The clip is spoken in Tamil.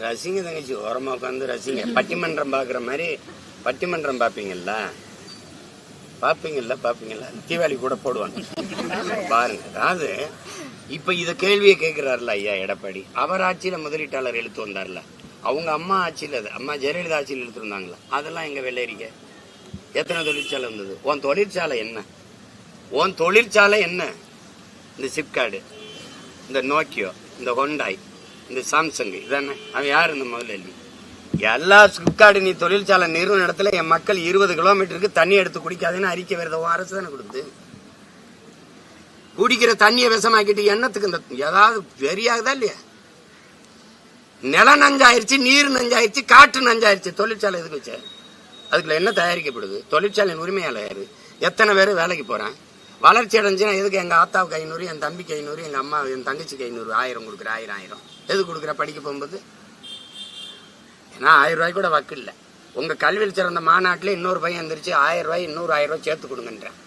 ரசிங்க தங்கச்சி, ஓரமா உட்காந்து ரசிங்க. பட்டிமன்றம் பாக்குற மாதிரி பட்டிமன்றம் பாப்பீங்கல்ல, தீபாவளி கூட போடுவாங்க பாருங்க. அதாவது இப்ப இத கேள்வியை கேட்கிறாருல ஐயா எடப்பாடி, அவர் ஆட்சியில முதலீட்டாளர் இழுத்து வந்தார்ல, அவங்க அம்மா ஆட்சியில, அம்மா ஜெயலலிதா ஆட்சியில் இழுத்து வந்தாங்களா, அதெல்லாம் எங்க வெள்ளரிக்க எத்தனை தொழிற்சாலை வந்தது? உன் தொழிற்சாலை என்ன? உன் தொழிற்சாலை என்ன? இந்த சிப்கார்டு, இந்த நோக்கியோ, இந்த ஹொண்டாய், இந்த சாம்சங், இதானே? அவன் யாரு இந்த முதலாளி? எல்லா சிப்கார்டு நீ தொழிற்சாலை நிறுவன இடத்துல என் மக்கள் 20 கிலோமீட்டருக்கு தண்ணி எடுத்து குடிக்காதுன்னு அறிக்கை வருது. அரசு தானே கொடுக்குது. குடிக்கிற தண்ணியை விஷமாக்கிட்டு எண்ணத்துக்கு இந்த ஏதாவது வெறியாகுதா இல்லையா? நிலம் நஞ்சாயிருச்சு, நீர் நஞ்சாயிருச்சு, காற்று நஞ்சாயிருச்சு. தொழிற்சாலை எதுக்கு வச்ச? அதுக்குள்ள என்ன தயாரிக்கப்படுது? தொழிற்சாலையின் உரிமையாளர் யாரு? எத்தனை பேர் வேலைக்கு போறான்? வளர்ச்சி அடைஞ்சுன்னா எதுக்கு எங்க ஆத்தாவுக்கு 500, என் தம்பிக்கு 500, எங்க அம்மா என் தங்கச்சிக்கு 500, 1000 கொடுக்குற, 1000 எது கொடுக்குற படிக்க போகும்போது? ஏன்னா 1000 ரூபாய்க்கு கூட வக்கு இல்லை. உங்க கல்வியில் சிறந்த மாநாட்டில் இன்னொரு பையன் எந்திரிச்சு 1000 ரூபாய் இன்னொரு 1000 ரூபாய் சேர்த்து கொடுங்கன்றேன்.